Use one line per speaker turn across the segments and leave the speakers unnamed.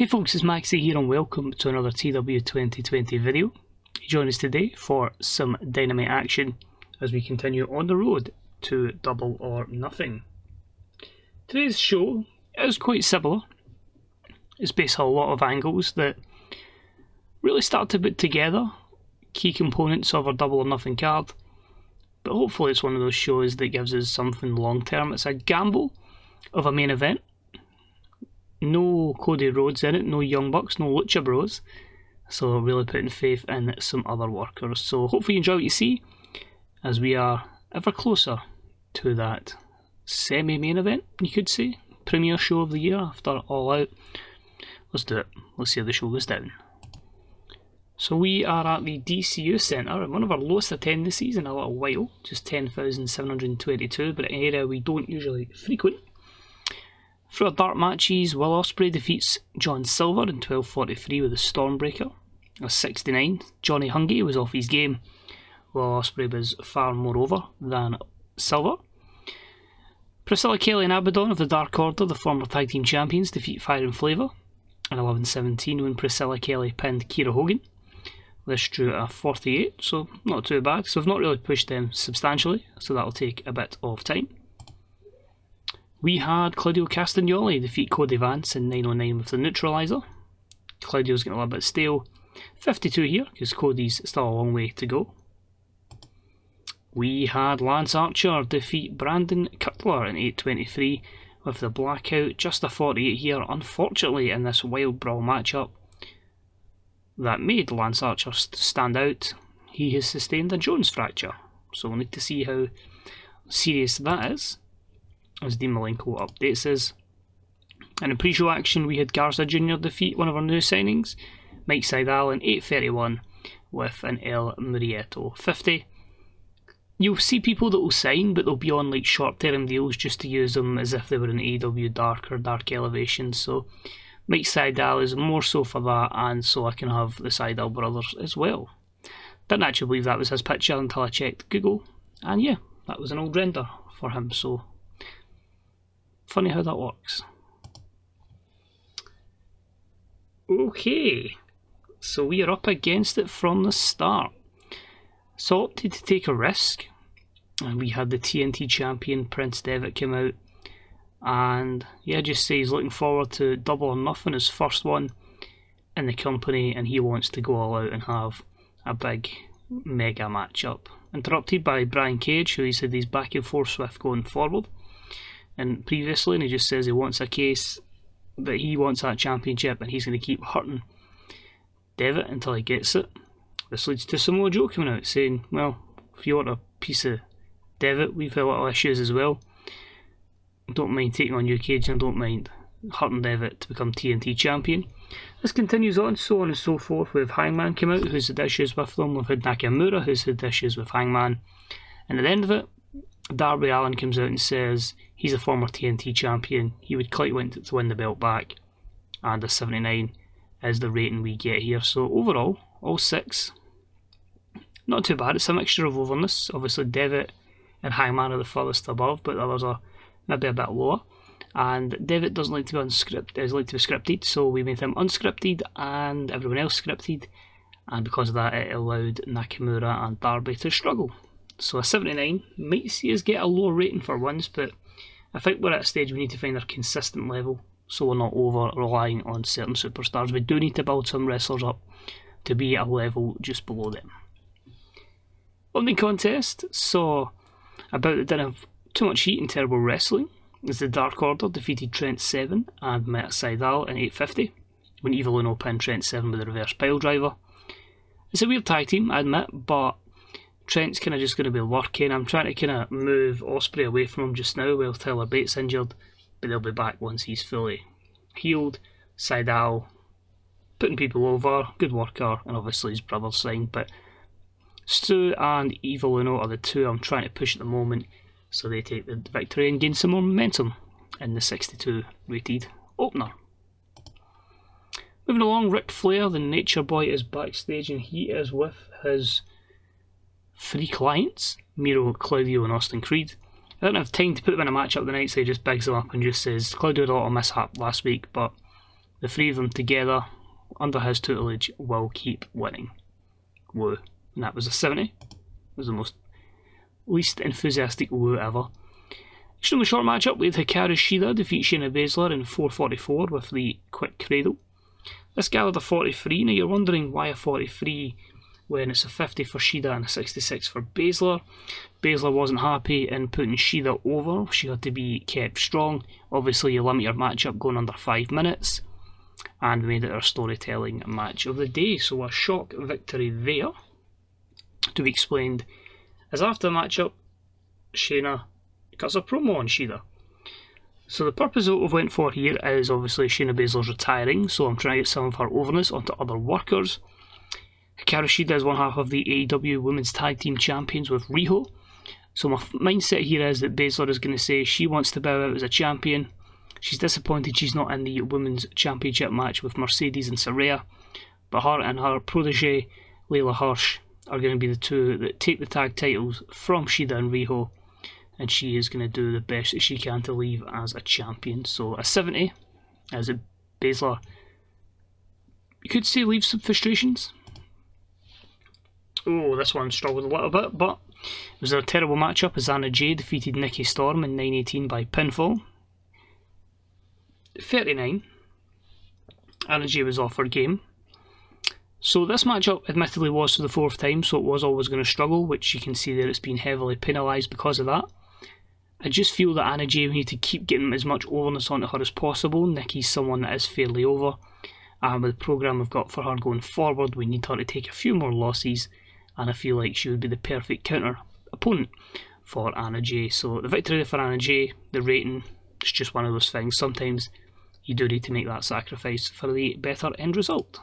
Hey folks, it's Maxie here and welcome to another TEW2020 video. Join us today for some dynamite action as we continue on the road to Double or Nothing. Today's show is quite similar. It's based on a lot of angles that really start to put together key components of our Double or Nothing card, but hopefully it's one of those shows that gives us something long term. It's a gamble of a main event. No Cody Rhodes in it, no Young Bucks, no Lucha Bros. So really putting faith in some other workers. So hopefully you enjoy what you see as we are ever closer to that semi-main event, you could say. Premiere show of the year after All Out. Let's do it. Let's see how the show goes down. So we are at the DCU Centre, one of our lowest attendances in a little while, just 10,722, but an area we don't usually frequent. Through our dark matches, Will Ospreay defeats John Silver in 12:43 with a Stormbreaker. A 69, Johnny Hungy was off his game. Will Ospreay was far more over than Silver. Priscilla Kelly and Abaddon of the Dark Order, the former tag team champions, defeat Fire and Flavor in 11:17 when Priscilla Kelly pinned Kiera Hogan. This drew a 48, so not too bad. So I've not really pushed them substantially, so that'll take a bit of time. We had Claudio Castagnoli defeat Cody Vance in 9:09 with the Neutralizer. Claudio's getting a little bit stale. 52 here, because Cody's still a long way to go. We had Lance Archer defeat Brandon Cutler in 8:23 with the Blackout. Just a 48 here, unfortunately, in this Wild Brawl matchup that made Lance Archer stand out. He has sustained a Jones fracture, so we'll need to see how serious that is, as Dean Malenko updates us. And in pre-show action, we had Garza Jr. defeat one of our new signings, Mike Seidel, in 8:31 with an El Murrieta 50. You'll see people that will sign, but they'll be on like short-term deals just to use them as if they were in AEW Dark or Dark Elevation. So Mike Seidel is more so for that, and so I can have the Seidel brothers as well. Didn't actually believe that was his picture until I checked Google, and yeah, that was an old render for him, so funny how that works. Okay, so we are up against it from the start. So opted to take a risk, and we had the TNT champion Prince Devitt come out, and yeah, just say he's looking forward to Double or Nothing, his first one in the company, and he wants to go all out and have a big mega matchup. Interrupted by Brian Cage, who he said he's back and forth with going forward. And previously, and he just says he wants a case that he wants that championship and he's going to keep hurting Devitt until he gets it. This leads to Samoa Joe coming out saying, well, if you want a piece of Devitt, we've had little issues as well. Don't mind taking on your cage and don't mind hurting Devitt to become TNT champion. This continues on, so on and so forth. We have Hangman come out, who's had issues with them. We've had Nakamura, who's had issues with Hangman. And at the end of it, Darby Allin comes out and says he's a former TNT champion. He would quite want to win the belt back. And a 79 is the rating we get here. So overall, all 6, not too bad. It's a mixture of overness. Obviously Devitt and Hangman are the furthest above, but the others are maybe a bit lower. And Devitt doesn't like to be scripted, so we made him unscripted and everyone else scripted. And because of that, it allowed Nakamura and Darby to struggle. So a 79 might see us get a lower rating for once, but I think we're at a stage we need to find our consistent level, so we're not over relying on certain superstars. We do need to build some wrestlers up to be a level just below them. Opening contest saw a bout that didn't have too much heat and terrible wrestling, as the Dark Order defeated Trent Seven and Matt Seidel in 8:50 when Evil Uno pinned Trent Seven with a reverse pile driver. It's a weird tag team, I admit, but Trent's kind of just going to be lurking. I'm trying to kind of move Ospreay away from him just now while Tyler Bates injured, but they'll be back once he's fully healed. Seidel putting people over, good worker, and obviously his brother's signed, but Stu and Evil Uno are the two I'm trying to push at the moment, so they take the victory and gain some more momentum in the 62 rated opener. Moving along, Ric Flair, the Nature Boy, is backstage and he is with his 3 clients, Miro, Claudio and Austin Creed. I don't have time to put them in a match up the night, so he just bigs them up and just says, Claudio had a lot of mishap last week, but The three of them together, under his tutelage, will keep winning. Woo. And that was a 70. It was the most least enthusiastic woo ever. Extremely short matchup with Hikaru Shida defeat Shayna Baszler in 4:44 with the quick cradle. This gathered a 43. Now you're wondering why a 43 when it's a 50 for Shida and a 66 for Baszler. Baszler wasn't happy in putting Shida over. She had to be kept strong. Obviously you limit your matchup going under 5 minutes. And made it our storytelling match of the day. So a shock victory there. To be explained as after the matchup, Shayna cuts a promo on Shida. So the purpose of what we've went for here is obviously Shayna Baszler's retiring, so I'm trying to get some of her overness onto other workers. Hikaru Shida is one half of the AEW Women's Tag Team Champions with Riho. So my mindset here is that Baszler is going to say she wants to bow out as a champion. She's disappointed she's not in the Women's Championship match with Mercedes and Saraya, but her and her protege Layla Hirsch are going to be the two that take the tag titles from Shida and Riho, and she is going to do the best that she can to leave as a champion. So a 70 as a Baszler, you could say, leaves some frustrations. Oh, this one struggled a little bit, but it was a terrible matchup as Anna Jay defeated Nikki Storm in 9:18 by pinfall. 39. Anna Jay was off her game. So this matchup admittedly was for the 4th time, so it was always going to struggle, which you can see there it's been heavily penalised because of that. I just feel that Anna Jay, we need to keep getting as much overness onto her as possible. Nikki's someone that is fairly over, and with the programme we've got for her going forward, we need her to take a few more losses, and I feel like she would be the perfect counter opponent for Anna Jay. So the victory for Anna Jay, the rating, it's just one of those things. Sometimes you do need to make that sacrifice for the better end result.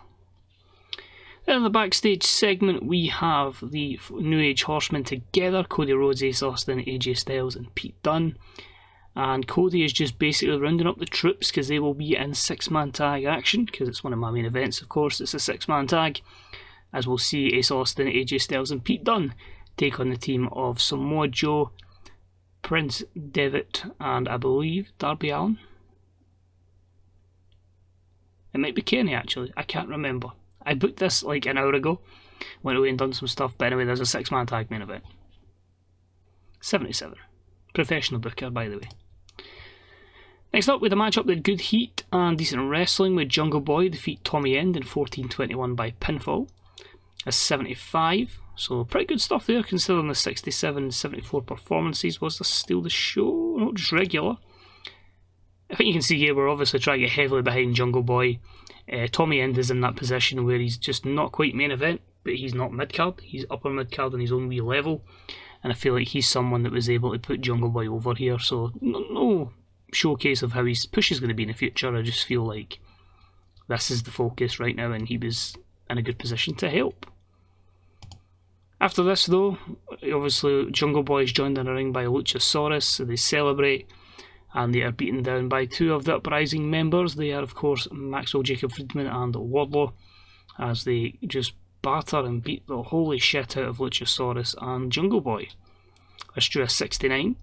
Then in the backstage segment, we have the New Age Horsemen together: Cody Rhodes, Ace Austin, AJ Styles and Pete Dunne. And Cody is just basically rounding up the troops because they will be in 6-man tag action, because it's one of my main events, of course. It's a 6-man tag, as we'll see Ace Austin, AJ Styles and Pete Dunne take on the team of Samoa Joe, Prince Devitt, and I believe Darby Allin. It might be Kenny actually, I can't remember. I booked this like an hour ago, went away and done some stuff, but anyway, there's a 6-man tag main event. 77. Professional booker, by the way. Next up, with a matchup with good heat and decent wrestling, with Jungleboy defeat Tommy End in 14:21 by pinfall. A 75, so pretty good stuff there considering the 67-74 performances. Was this still the show? Not just regular. I think you can see here we're obviously trying to get heavily behind Jungleboy. Tommy End is in that position where he's just not quite main event, but he's not mid-card. He's upper mid-card on his own wee level, and I feel like he's someone that was able to put Jungleboy over here. So no showcase of how his push is going to be in the future. I just feel like this is the focus right now, and he was in a good position to help. After this though, obviously Jungleboy is joined in the ring by Luchasaurus, so they celebrate, and they are beaten down by 2 of the Uprising members. They are of course Maxwell Jacob Friedman and Wardlow, as they just batter and beat the holy shit out of Luchasaurus and Jungleboy. Let's do a 69.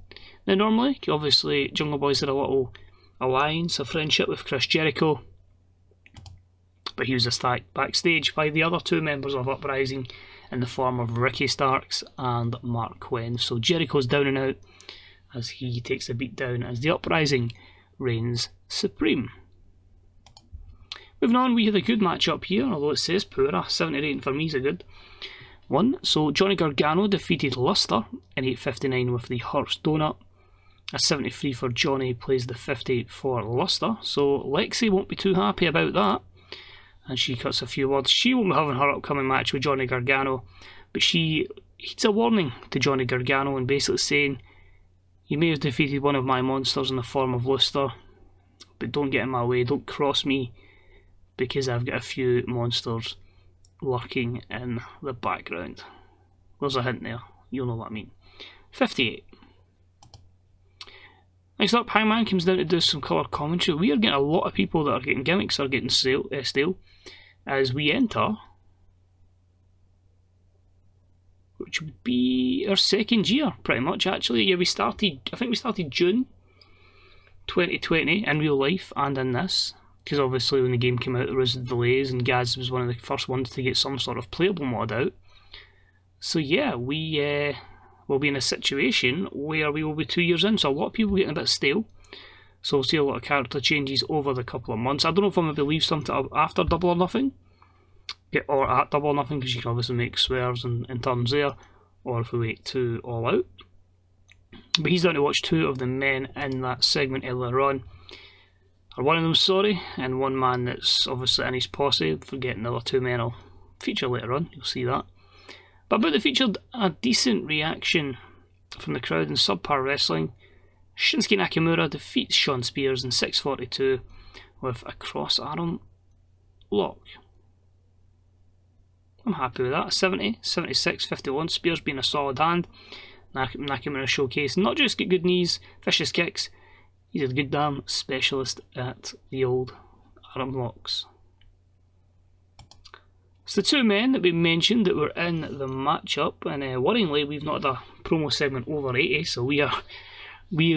Now normally, obviously Jungleboy's had a little alliance, a friendship with Chris Jericho, but he was attacked backstage by the other 2 members of Uprising in the form of Ricky Starks and Mark Quinn. So Jericho's down and out as he takes a beat down as the Uprising reigns supreme. Moving on, we had a good matchup here, although it says poor. A 78 for me is a good one. So Johnny Gargano defeated Luster in 8:59 with the Hearts Donut. A 73 for Johnny plays the 50 for Luster. So Lexi won't be too happy about that, and she cuts a few words. She won't be having her upcoming match with Johnny Gargano, but she heeds a warning to Johnny Gargano and basically saying, "You may have defeated one of my monsters in the form of Luster, but don't get in my way, don't cross me, because I've got a few monsters lurking in the background." There's a hint there, you'll know what I mean. 58. Next up, Hangman comes down to do some colour commentary. We are getting a lot of people that are getting gimmicks are getting stale as we enter, which would be our 2nd year, pretty much, actually. Yeah, I think we started June 2020 in real life and in this. because obviously when the game came out there was delays, and Gaz was one of the first ones to get some sort of playable mod out. So yeah, we will be in a situation where we will be 2 years in, so a lot of people getting a bit stale. So we'll see a lot of character changes over the couple of months. I don't know if I'm going to leave something up after Double or Nothing, or at Double or Nothing, because you can obviously make swears and turns there, or if we wait to All Out. But he's down to watch 2 of the men in that segment earlier on. Or one of them, sorry, and one man that's obviously in his posse. Forgetting the other 2 men I'll feature later on, you'll see that. But about the featured a decent reaction from the crowd in subpar wrestling. Shinsuke Nakamura defeats Shawn Spears in 6:42 with a cross arm lock. I'm happy with that. 70, 76, 51. Spears being a solid hand. Nakamura showcase not just get good knees, vicious kicks. He's a good damn specialist at the old arm locks. So the 2 men that we mentioned that were in the matchup, and worryingly we've not had a promo segment over 80, so we are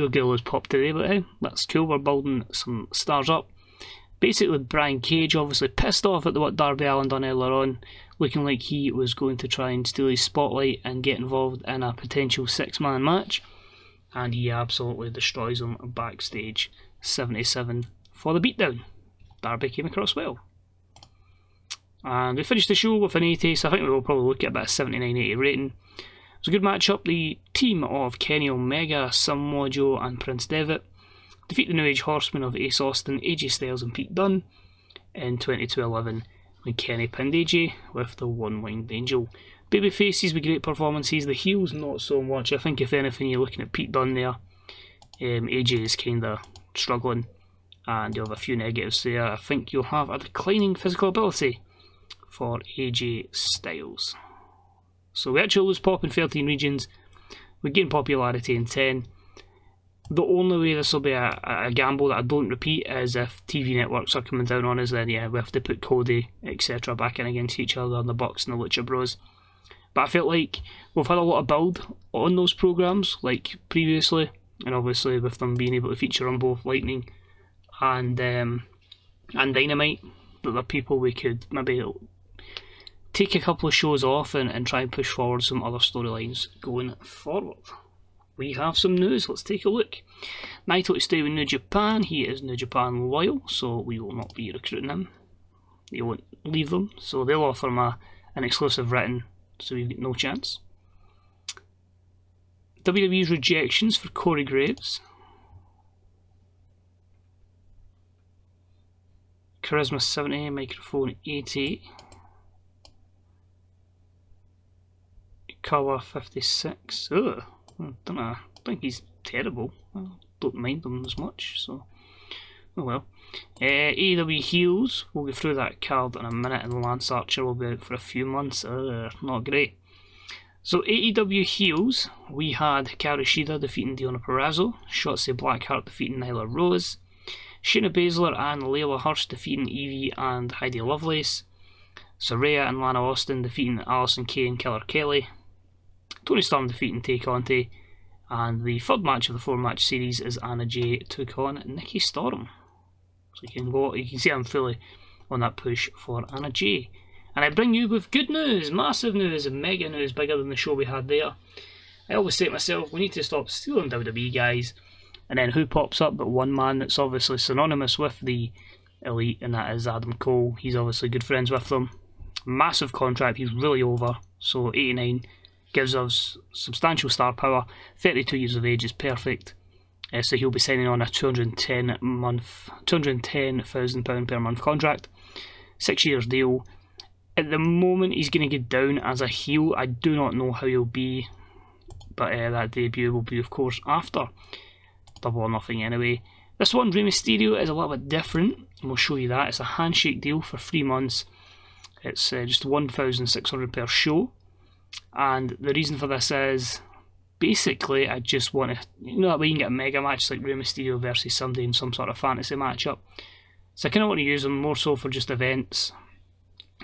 girl has popped today, but that's cool, we're building some stars up. Basically Brian Cage obviously pissed off at what Darby Allin done earlier on, looking like he was going to try and steal his spotlight and get involved in a potential 6-man match, and he absolutely destroys him backstage. 77 for the beatdown. Darby came across well. And we finished the show with an 80, so I think we will probably look at about a 79-80 rating. It was a good matchup. The team of Kenny Omega, Samoa Joe and Prince Devitt defeat the New Age Horsemen of Ace Austin, AJ Styles and Pete Dunne in 22-11 when Kenny pinned AJ with the One-Winged Angel. Baby faces with great performances, the heels not so much. I think if anything you're looking at Pete Dunne there. AJ is kind of struggling and you'll have a few negatives there. I think you'll have a declining physical ability for AJ Styles. So we actually lose pop in 13 regions, we gain popularity in 10. The only way this will be a gamble that I don't repeat is if TV networks are coming down on us, then yeah, we have to put Cody, etc. back in against each other, and the Bucks and the Lucha Bros. But I felt like we've had a lot of build on those programs, like previously, and obviously with them being able to feature on both Lightning and Dynamite, that there are people we could maybe take a couple of shows off and try and push forward some other storylines going forward. We have some news, let's take a look. Naito to stay with New Japan, he is New Japan loyal, so we will not be recruiting him. He won't leave them, so they'll offer him an exclusive written, so we've got no chance. WWE's rejections for Corey Graves. Charisma 70, microphone 80. Color 56. Ugh, I don't know. I think he's terrible. I don't mind him as much, so oh well. AEW heels, we'll go through that card in a minute, and Lance Archer will be out for a few months. Not great. So AEW heels, we had Hikaru Shida defeating Deonna Purrazzo, Shotzi Blackheart defeating Nyla Rose, Shayna Baszler and Layla Hirsch defeating Evie and Heidi Lovelace, Saraya and Lana Austin defeating Allysin Kay and Killer Kelly, Toni Storm defeating Tay Conti, and the third match of the 4-match series is Anna Jay took on Nikki Storm. So you can see I'm fully on that push for Anna Jay. And I bring you with good news, massive news, and mega news, bigger than the show we had there. I always say to myself, we need to stop stealing WWE guys. And then who pops up but one man that's obviously synonymous with the Elite, and that is Adam Cole. He's obviously good friends with them. Massive contract, he's really over. So 89 gives us substantial star power. 32 years of age is perfect. So he'll be signing on a £210,000 per month contract. 6 years deal. At the moment he's going to get down as a heel. I do not know how he'll be, but that debut will be of course after Double or Nothing anyway. This one, Rey Mysterio, is a little bit different, and we'll show you that. It's a handshake deal for 3 months. It's just $1,600 per show, and the reason for this is basically I just want to, that way you can get a mega match like Rey Mysterio versus somebody in some sort of fantasy matchup. So I kind of want to use them more so for just events,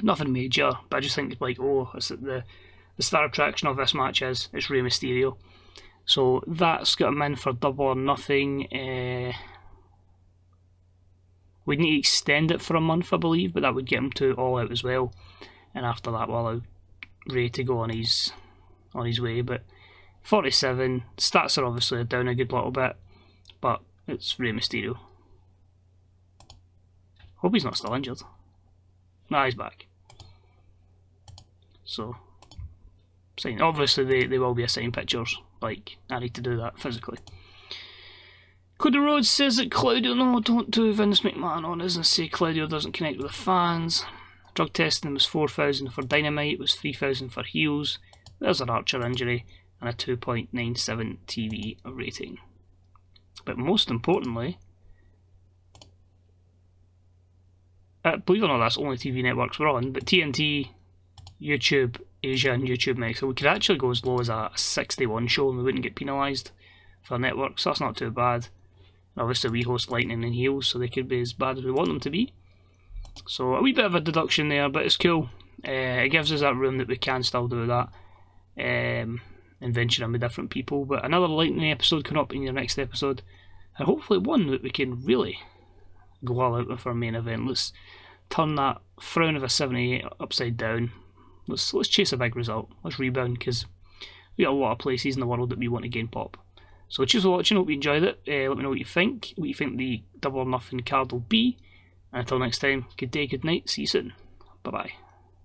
nothing major, but I just think like, it's the star attraction of this match is it's Rey Mysterio. So that's got him in for Double or Nothing. We'd need to extend it for a month, I believe, but that would get him to All Out as well. And after that, we'll allow Ray to go on his way. But 47, stats are obviously down a good little bit, but it's Rey Mysterio. Hope he's not still injured. Nah, he's back. So, obviously they will be assigned pictures. Like, I need to do that physically. Cody Rhodes says that Claudio, no, don't do Vince McMahon on us and say Claudio doesn't connect with the fans. Drug testing was 4,000 for Dynamite, was 3,000 for heels. There's an Archer injury and a 2.97 TV rating. But most importantly, believe it or not, that's only TV networks we're on, but TNT, YouTube Asia and YouTube Mexico, we could actually go as low as a 61 show and we wouldn't get penalised for networks, so that's not too bad. Obviously we host Lightning and Heels, so they could be as bad as we want them to be. So a wee bit of a deduction there, but it's cool. It gives us that room that we can still do that. And venture in with different people. But another Lightning episode coming up in your next episode. And hopefully one that we can really go all out with our main event. Let's turn that frown of a 78 upside down. Let's chase a big result. Let's rebound, because we got a lot of places in the world that we want to gain pop. So cheers for watching, hope you enjoyed it. Let me know what you think the Double or Nothing card will be. And until next time, good day, good night, see you soon. Bye bye.